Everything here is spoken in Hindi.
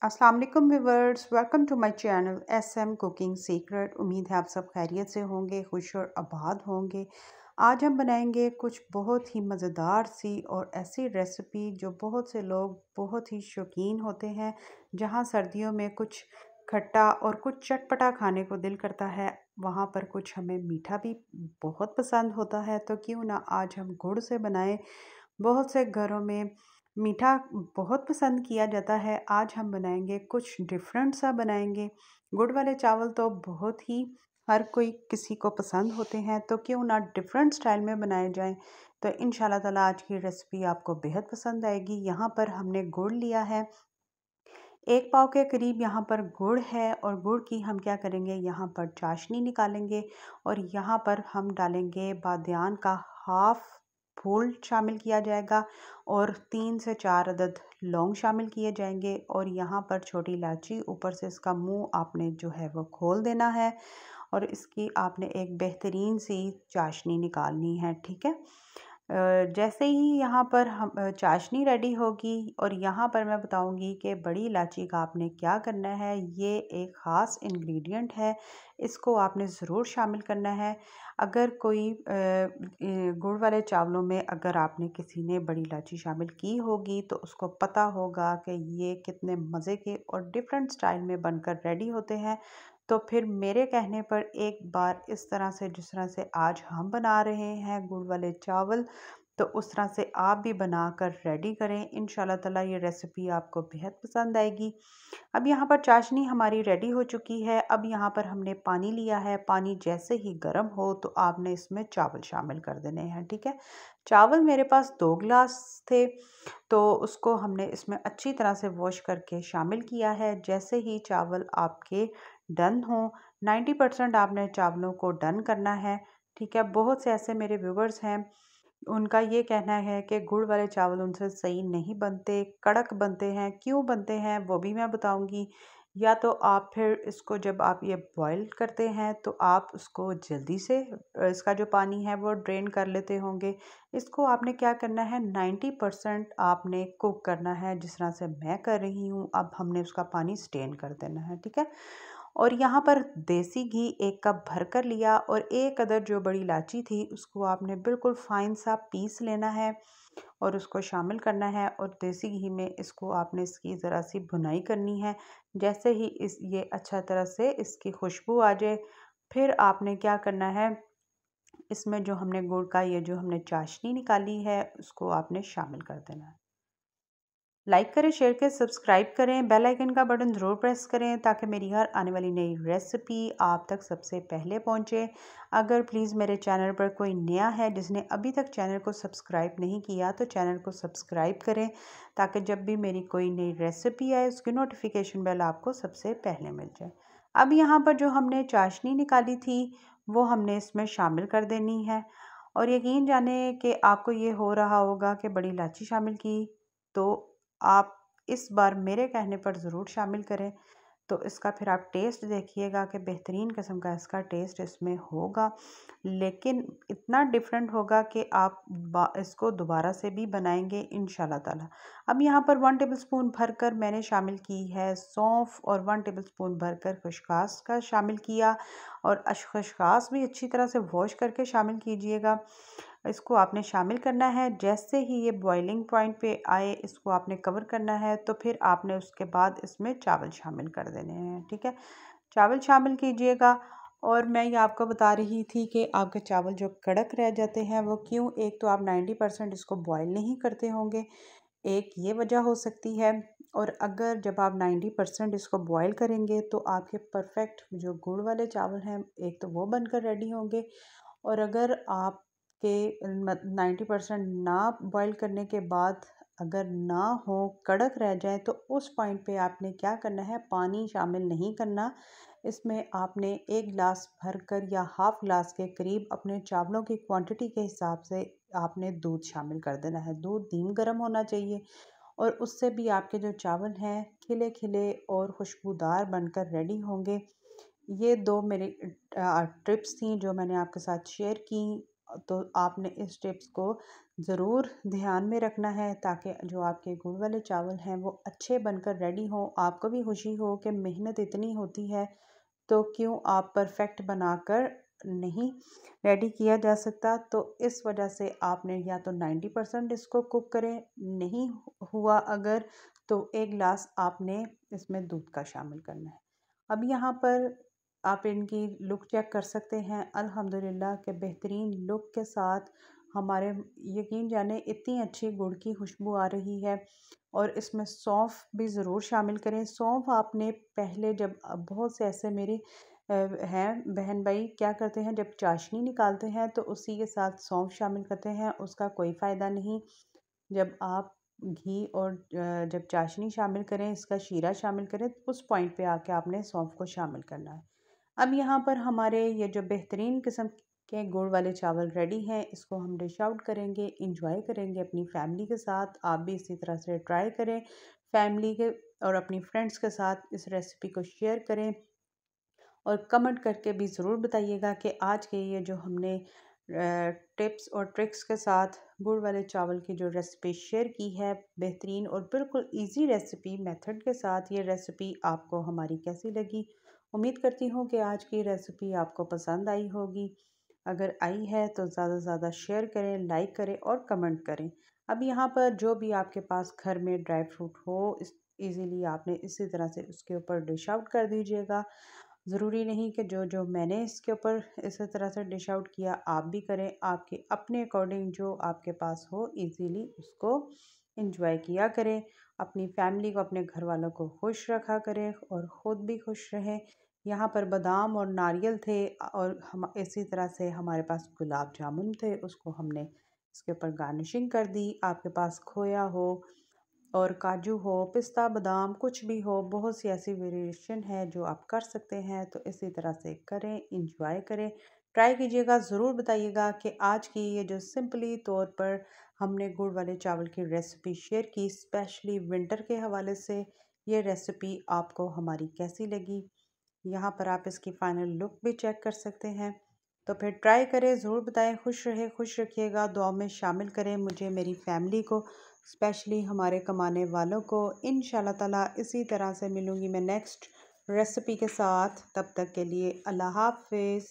अस्सलाम वालेकुम viewers, welcome to my channel SM cooking secret. उम्मीद है आप सब खैरियत से होंगे, खुश और आबाद होंगे। आज हम बनाएंगे कुछ बहुत ही मज़ेदार सी और ऐसी रेसिपी जो बहुत से लोग बहुत ही शौकीन होते हैं। जहां सर्दियों में कुछ खट्टा और कुछ चटपटा खाने को दिल करता है, वहां पर कुछ हमें मीठा भी बहुत पसंद होता है। तो क्यों ना आज हम गुड़ से बनाएं। बहुत से घरों में मीठा बहुत पसंद किया जाता है। आज हम बनाएंगे कुछ डिफरेंट सा बनाएंगे। गुड़ वाले चावल तो बहुत ही हर कोई किसी को पसंद होते हैं, तो क्यों ना डिफरेंट स्टाइल में बनाए जाएं। तो इंशाल्लाह ताला आज की रेसिपी आपको बेहद पसंद आएगी। यहाँ पर हमने गुड़ लिया है, 1 पाव के करीब यहाँ पर गुड़ है। और गुड़ की हम क्या करेंगे, यहाँ पर चाशनी निकालेंगे और यहाँ पर हम डालेंगे बादियान का हाफ फूल शामिल किया जाएगा और 3 से 4 अदद लौंग शामिल किए जाएंगे। और यहाँ पर छोटी इलायची, ऊपर से इसका मुंह आपने जो है वो खोल देना है और इसकी आपने एक बेहतरीन सी चाशनी निकालनी है। ठीक है। जैसे ही यहाँ पर हम चाशनी रेडी होगी और यहाँ पर मैं बताऊँगी कि बड़ी इलायची का आपने क्या करना है। ये एक ख़ास इंग्रेडिएंट है, इसको आपने ज़रूर शामिल करना है। अगर कोई गुड़ वाले चावलों में अगर आपने किसी ने बड़ी इलायची शामिल की होगी तो उसको पता होगा कि ये कितने मज़े के और डिफरेंट स्टाइल में बनकर रेडी होते हैं। तो फिर मेरे कहने पर एक बार इस तरह से, जिस तरह से आज हम बना रहे हैं गुड़ वाले चावल, तो उस तरह से आप भी बनाकर रेडी करें। इंशाल्लाह ताला ये रेसिपी आपको बेहद पसंद आएगी। अब यहाँ पर चाशनी हमारी रेडी हो चुकी है। अब यहाँ पर हमने पानी लिया है। पानी जैसे ही गर्म हो तो आपने इसमें चावल शामिल कर देने हैं। ठीक है। चावल मेरे पास 2 गिलास थे, तो उसको हमने इसमें अच्छी तरह से वॉश करके शामिल किया है। जैसे ही चावल आपके डन हो, 90% आपने चावलों को डन करना है। ठीक है। बहुत से ऐसे मेरे व्यूवर्स हैं, उनका ये कहना है कि गुड़ वाले चावल उनसे सही नहीं बनते, कड़क बनते हैं। क्यों बनते हैं वो भी मैं बताऊंगी। या तो आप फिर इसको जब आप ये बॉईल करते हैं तो आप उसको जल्दी से इसका जो पानी है वो ड्रेन कर लेते होंगे। इसको आपने क्या करना है, 90% आपने कुक करना है, जिस तरह से मैं कर रही हूँ। अब हमने उसका पानी स्टेन कर देना है। ठीक है। और यहाँ पर देसी घी 1 कप भर कर लिया और एक अदर जो बड़ी इलायची थी उसको आपने बिल्कुल फाइन सा पीस लेना है और उसको शामिल करना है। और देसी घी में इसको आपने इसकी ज़रा सी भुनाई करनी है। जैसे ही ये अच्छा तरह से इसकी खुशबू आ जाए, फिर आपने क्या करना है, इसमें जो हमने गुड़ का ये जो हमने चाशनी निकाली है उसको आपने शामिल कर देना है। लाइक करें, शेयर करें, सब्सक्राइब करें, बेल आइकन का बटन ज़रूर प्रेस करें ताकि मेरी हर आने वाली नई रेसिपी आप तक सबसे पहले पहुंचे। अगर प्लीज़ मेरे चैनल पर कोई नया है जिसने अभी तक चैनल को सब्सक्राइब नहीं किया तो चैनल को सब्सक्राइब करें ताकि जब भी मेरी कोई नई रेसिपी आए उसकी नोटिफिकेशन बेल आपको सबसे पहले मिल जाए। अब यहाँ पर जो हमने चाशनी निकाली थी वो हमने इसमें शामिल कर देनी है। और यकीन जाने कि आपको ये हो रहा होगा कि बड़ी इलायची शामिल की, तो आप इस बार मेरे कहने पर ज़रूर शामिल करें। तो इसका फिर आप टेस्ट देखिएगा कि बेहतरीन किस्म का इसका टेस्ट इसमें होगा। लेकिन इतना डिफरेंट होगा कि आप इसको दोबारा से भी बनाएंगे इंशाल्लाह ताला। अब यहाँ पर 1 टेबलस्पून भरकर मैंने शामिल की है सौंफ और 1 टेबलस्पून भरकर खसखस का शामिल किया। और खसखस भी अच्छी तरह से वॉश करके शामिल कीजिएगा। इसको आपने शामिल करना है। जैसे ही ये बॉइलिंग पॉइंट पे आए इसको आपने कवर करना है। तो फिर आपने उसके बाद इसमें चावल शामिल कर देने हैं। ठीक है। चावल शामिल कीजिएगा। और मैं ये आपको बता रही थी कि आपके चावल जो कड़क रह जाते हैं वो क्यों, एक तो आप 90% इसको बॉयल नहीं करते होंगे, एक ये वजह हो सकती है। और अगर जब आप 90% इसको बॉयल करेंगे तो आपके परफेक्ट जो गुड़ वाले चावल हैं, एक तो वो बनकर रेडी होंगे। और अगर आपके 90% ना बॉईल करने के बाद अगर ना हो, कड़क रह जाए, तो उस पॉइंट पे आपने क्या करना है, पानी शामिल नहीं करना। इसमें आपने 1 गिलास भरकर या हाफ गिलास के करीब अपने चावलों की क्वांटिटी के हिसाब से आपने दूध शामिल कर देना है। दूध धीम गर्म होना चाहिए और उससे भी आपके जो चावल हैं खिले खिले और खुशबूदार बनकर रेडी होंगे। ये 2 मेरी टिप्स थी जो मैंने आपके साथ शेयर की। तो आपने इस टिप्स को ज़रूर ध्यान में रखना है ताकि जो आपके गुड़ वाले चावल हैं वो अच्छे बनकर रेडी हों। आपको भी खुशी हो कि मेहनत इतनी होती है तो क्यों आप परफेक्ट बनाकर नहीं रेडी किया जा सकता। तो इस वजह से आपने या तो 90% इसको कुक करें, नहीं हुआ अगर तो 1 गिलास आपने इसमें दूध का शामिल करना है। अब यहाँ पर आप इनकी लुक चेक कर सकते हैं। अल्हम्दुलिल्लाह के बेहतरीन लुक के साथ हमारे, यकीन जाने इतनी अच्छी गुड़ की खुशबू आ रही है। और इसमें सौंफ भी ज़रूर शामिल करें। सौंफ आपने पहले जब बहुत से ऐसे मेरे हैं बहन भाई क्या करते हैं, जब चाशनी निकालते हैं तो उसी के साथ सौंफ शामिल करते हैं, उसका कोई फ़ायदा नहीं। जब आप घी और जब चाशनी शामिल करें, इसका शीरा शामिल करें, तो उस पॉइंट पे आके आपने सौंफ को शामिल करना है। अब यहाँ पर हमारे ये जो बेहतरीन किस्म के गुड़ वाले चावल रेडी हैं, इसको हम डिश आउट करेंगे, इंजॉय करेंगे अपनी फैमिली के साथ। आप भी इसी तरह से ट्राई करें फैमिली के और अपनी फ्रेंड्स के साथ इस रेसिपी को शेयर करें और कमेंट करके भी ज़रूर बताइएगा कि आज के ये जो हमने टिप्स और ट्रिक्स के साथ गुड़ वाले चावल की जो रेसिपी शेयर की है, बेहतरीन और बिल्कुल इजी रेसिपी मेथड के साथ, ये रेसिपी आपको हमारी कैसी लगी। उम्मीद करती हूँ कि आज की रेसिपी आपको पसंद आई होगी। अगर आई है तो ज़्यादा से ज़्यादा शेयर करें, लाइक करें और कमेंट करें। अब यहाँ पर जो भी आपके पास घर में ड्राई फ्रूट हो, इस ईज़िली आपने इसी तरह से उसके ऊपर डिश आउट कर दीजिएगा। ज़रूरी नहीं कि जो मैंने इसके ऊपर इसी तरह से डिश आउट किया आप भी करें। आपके अपने अकॉर्डिंग जो आपके पास हो ईज़िली उसको इंजॉय किया करें। अपनी फैमिली को, अपने घर वालों को खुश रखा करें और ख़ुद भी खुश रहें। यहाँ पर बादाम और नारियल थे और हम इसी तरह से हमारे पास गुलाब जामुन थे, उसको हमने इसके ऊपर गार्निशिंग कर दी। आपके पास खोया हो और काजू हो, पिस्ता बादाम कुछ भी हो, बहुत सी ऐसी वेरिएशन है जो आप कर सकते हैं। तो इसी तरह से करें, इंजॉय करें, ट्राई कीजिएगा। ज़रूर बताइएगा कि आज की ये जो सिंपली तौर पर हमने गुड़ वाले चावल की रेसिपी शेयर की, स्पेशली विंटर के हवाले से, ये रेसिपी आपको हमारी कैसी लगी। यहाँ पर आप इसकी फ़ाइनल लुक भी चेक कर सकते हैं। तो फिर ट्राई करें, ज़रूर बताएं। खुश रहे, खुश रखिएगा, दुआ में शामिल करें मुझे, मेरी फैमिली को, स्पेशली हमारे कमाने वालों को। इंशाल्लाह ताला इसी तरह से मिलूँगी मैं नेक्स्ट रेसिपी के साथ। तब तक के लिए अल्लाह हाफ़िज़।